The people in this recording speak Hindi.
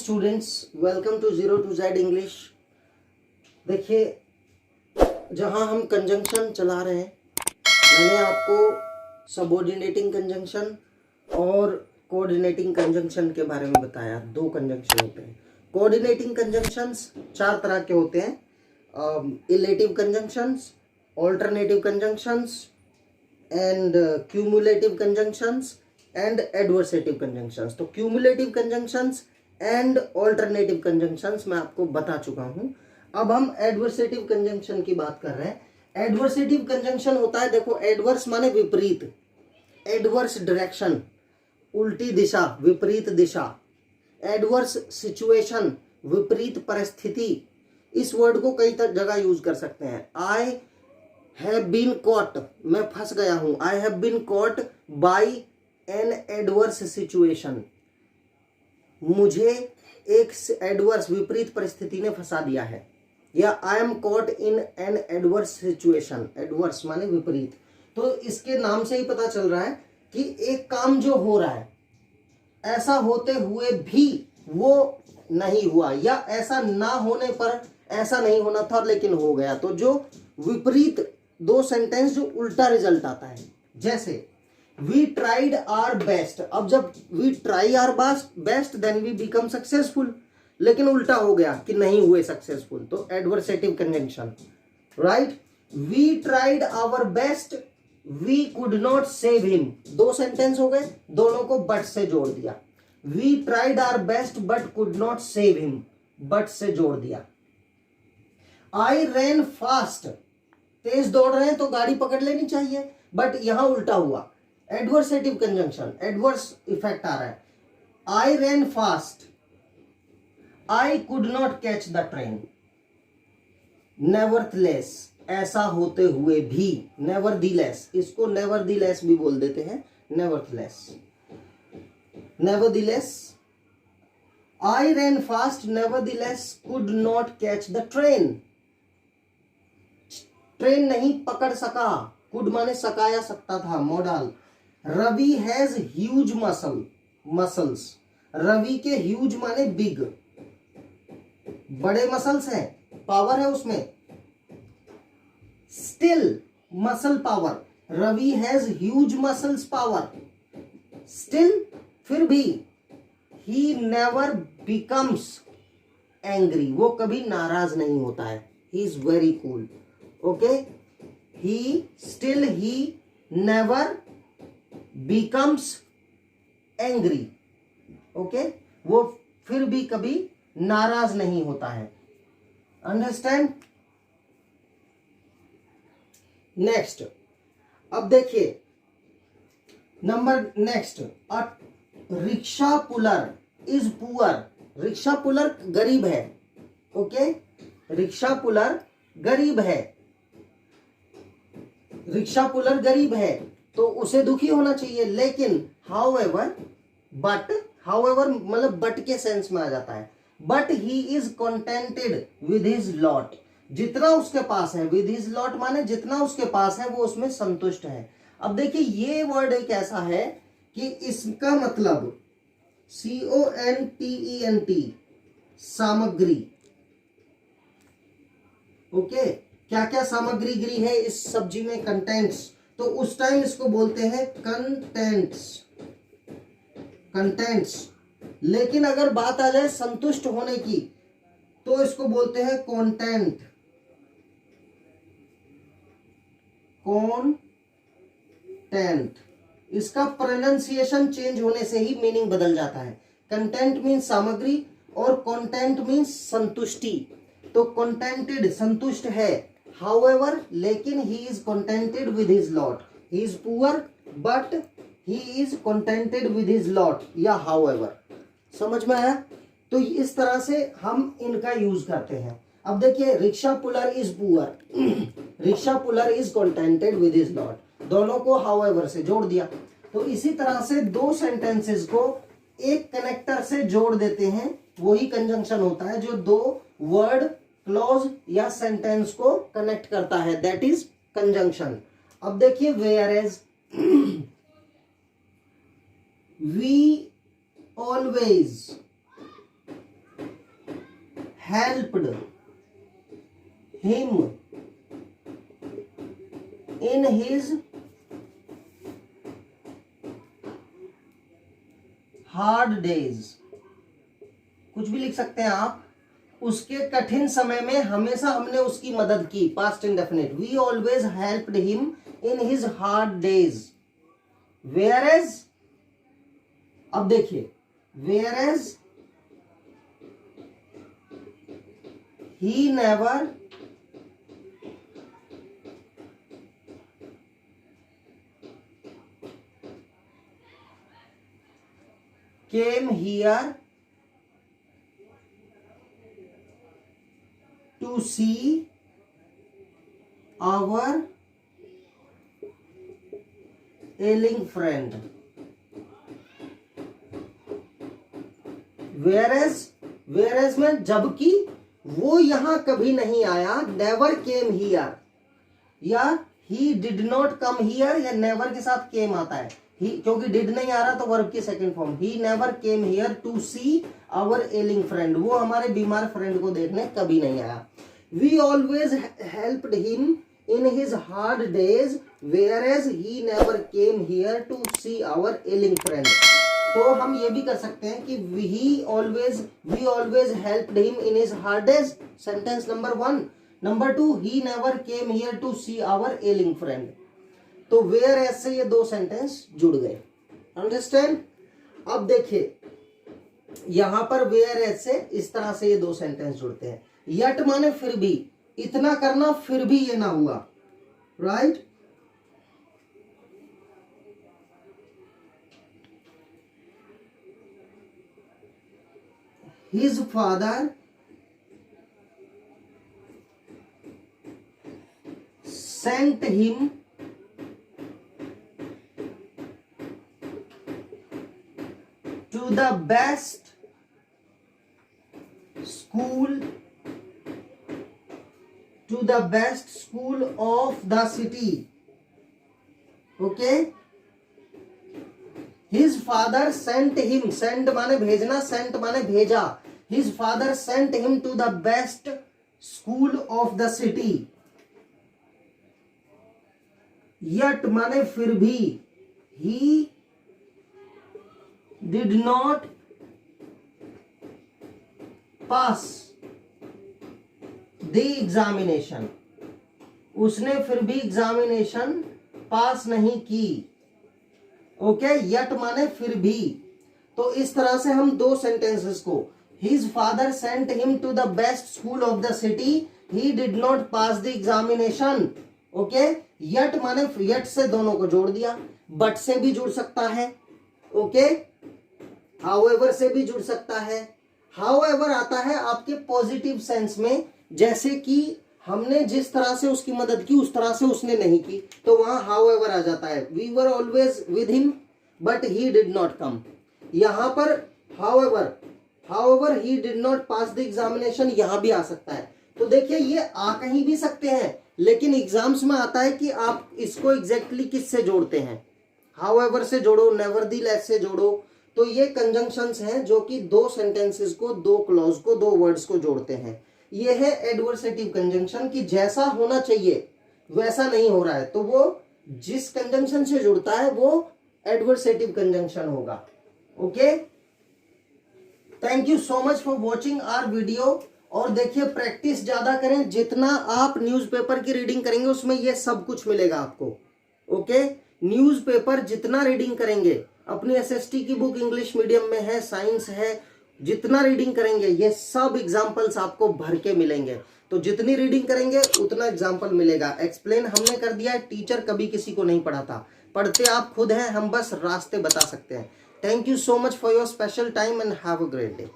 Students, welcome to zero to Z English. देखिए, जहां हम कंजंक्शन चला रहे हैं, मैंने आपको सबऑर्डिनेटिंग कंजंक्शन और कोऑर्डिनेटिंग कंजंक्शन के बारे में बताया। दो कंजंक्शन होते हैं। कोऑर्डिनेटिंग कंजंक्शंस चार तरह के होते हैं: illative conjunctions, alternative conjunctions and cumulative conjunctions and adversative conjunctions. तो cumulative conjunctions and alternative conjunctions मैं आपको बता चुका हूं। अब हम एडवर्सेटिव कंजंक्शन की बात कर रहे हैं। एडवर्सेटिव कंजंक्शन होता है, देखो, एडवर्स माने विपरीत, एडवर्स डायरेक्शन, उल्टी दिशा, विपरीत दिशा। एडवर्स सिचुएशन, विपरीत परिस्थिति। इस वर्ड को कई जगह यूज कर सकते हैं। आई हैव बीन कॉट, मैं फंस गया हूं। I have been caught by an adverse situation, मुझे एक एडवर्स विपरीत परिस्थिति ने फंसा दिया है। या I am caught in an adverse situation, adverse माने विपरीत। तो इसके नाम से ही पता चल रहा है कि एक काम जो हो रहा है, ऐसा होते हुए भी वो नहीं हुआ, या ऐसा ना होने पर ऐसा नहीं होना था लेकिन हो गया। तो जो विपरीत दो सेंटेंस, जो उल्टा रिजल्ट आता है, जैसे वी ट्राइड आवर बेस्ट। अब जब we try our best then we become successful, लेकिन उल्टा हो गया कि नहीं हुए सक्सेसफुल, तो adversative conjunction, right. We tried our best, we could not save him. दो सेंटेंस हो गए, दोनों को बट से जोड़ दिया। We tried our best but could not save him, but से जोड़ दिया। आई रैन फास्ट, तेज दौड़ रहे हैं तो गाड़ी पकड़ लेनी चाहिए, बट यहां उल्टा हुआ, एडवर्सेटिव कंजंक्शन, एडवर्स इफेक्ट आ रहा है। I ran fast, I could not catch the train. Nevertheless, ऐसा होते हुए भी, नेवरदीलेस, इसको नेवरदीलेस भी बोल देते हैं, nevertheless. Nevertheless, I ran fast, nevertheless could not catch the train. Train नहीं पकड़ सका, कुड माने सका या सकता था, model. Ravi has huge muscles, Ravi के ह्यूज माने बिग, बड़े मसल्स हैं, पावर है उसमें। Still, muscle power, Ravi has huge muscles power. Still, फिर भी, ही नेवर बिकम्स एंग्री, वो कभी नाराज नहीं होता है। He is very cool, okay. he never becomes angry, okay, वो फिर भी कभी नाराज नहीं होता है। अंडरस्टैंड? नेक्स्ट, अब देखिए number next, a rickshaw puller is poor. Rickshaw puller गरीब है, ओके, रिक्शा पुलर गरीब है। रिक्शा पुलर गरीब है तो उसे दुखी होना चाहिए, लेकिन हाउएवर, बट, हाउएवर मतलब बट के सेंस में आ जाता है। But he is contented with his lot, जितना उसके पास है, विद हिज लॉट माने जितना उसके पास है वो उसमें संतुष्ट है। अब देखिए, ये वर्ड एक ऐसा है कि इसका मतलब CONTENT, सामग्री, ओके। क्या क्या सामग्री गिरी है इस सब्जी में? कंटेंट्स, तो उस टाइम इसको बोलते हैं कंटेंट्स, कंटेंट्स। लेकिन अगर बात आ जाए संतुष्ट होने की, तो इसको बोलते हैं कंटेंट, कंटेंट। इसका प्रोनाउंसिएशन चेंज होने से ही मीनिंग बदल जाता है। कंटेंट मीन्स सामग्री और कंटेंट मीन्स संतुष्टि। तो कंटेंटेड, संतुष्ट है, however, लेकिन he is contented with his lot, he is poor but he is contented with his lot, या however। समझ में आया? तो इस तरह से हम इनका यूज करते हैं। अब देखिए, rickshaw puller is poor, rickshaw puller is contented with his lot, दोनों को however से जोड़ दिया। तो इसी तरह से दो सेंटेंसेस को एक कनेक्टर से जोड़ देते हैं, वही कंजंक्शन होता है जो दो वर्ड, क्लॉज या सेंटेंस को कनेक्ट करता है, दैट इज कंजंक्शन। अब देखिए, whereas, we always, helped him in his hard days, कुछ भी लिख सकते हैं आप, उसके कठिन समय में हमेशा हमने उसकी मदद की, past indefinite, we always helped him in his hard days, whereas, अब देखिए, whereas he never came here to see our ailing friend. Whereas में जबकि वो यहां कभी नहीं आया, never came here, या he did not come here, या never के साथ came आता है, क्योंकि डिड नहीं आ रहा तो वर्ब की second form, he never came here to see our ailing friend, वो हमारे बीमार फ्रेंड को देखने कभी नहीं आया. We always helped him in his hard days whereas he never came here to see our ailing friend. तो हम ये भी कर सकते हैं कि we always helped him in his hard days, sentence number 1. Number 2, he never came here to see our ailing friend. तो वेयर एज से ये दो सेंटेंस जुड़ गए, अंडरस्टैंड. अब देखिए यहां पर वेयर एज से इस तरह से ये दो सेंटेंस जुड़ते हैं. यट माने फिर भी, इतना करना फिर भी ये ना हुआ, right. His father sent him to the best school of the city. Okay, his father sent him, send माने भेजना, sent माने भेजा. His father sent him to the best school of the city. Yet माने फिर भी, he did not pass the examination, उसने फिर भी एग्जामिनेशन पास नहीं की. ओके, यट माने फिर भी. तो इस तरह से हम दो सेंटेंसेस को, his father sent him to the best school of the city, he did not pass the examination. Okay, yet माने यट से दोनों को जोड़ दिया, बट से भी जुड़ सकता है. ओके, हाउएवर से भी जुड़ सकता है. हाउएवर आता है आपके पॉजिटिव सेंस में, जैसे कि हमने जिस तरह से उसकी मदद की उस तरह से उसने नहीं की, तो वहां हाउएवर आ जाता है. We were always with him but he did not come. यहां पर however he did not pass the examination, यहां भी आ सकता है. तो देखिए ये आ कहीं भी सकते हैं, लेकिन एग्जाम्स में आता है कि आप इसको एग्जैक्टली किससे जोड़ते हैं. हाउएवर से जोड़ो, नेवरदीलेस से जोड़ो. तो ये कंजंक्शंस हैं जो कि दो सेंटेंसेस को, दो क्लॉज को, दो वर्ड्स को जोड़ते हैं. ये है एडवर्सेटिव कंजंक्शन, कि जैसा होना चाहिए वैसा नहीं हो रहा है, तो वो जिस कंजंक्शन से जुड़ता है वो एडवर्सेटिव कंजंक्शन होगा. Okay, thank you so much for watching our video. और देखिए प्रैक्टिस ज्यादा करें, जितना आप न्यूज़पेपर की रीडिंग करेंगे उसमें ये सब कुछ मिलेगा आपको. ओके, न्यूज़पेपर जितना रीडिंग करेंगे, अपनी एसएसटी की बुक इंग्लिश मीडियम में है, साइंस है, जितना रीडिंग करेंगे ये सब एग्जाम्पल्स आपको भर के मिलेंगे. तो जितनी रीडिंग करेंगे उतना एग्जाम्पल मिलेगा. एक्सप्लेन हमने कर दिया है, टीचर कभी किसी को नहीं पढ़ाता, पढ़ते आप खुद हैं, हम बस रास्ते बता सकते हैं. Thank you so much for your special time and have a great day.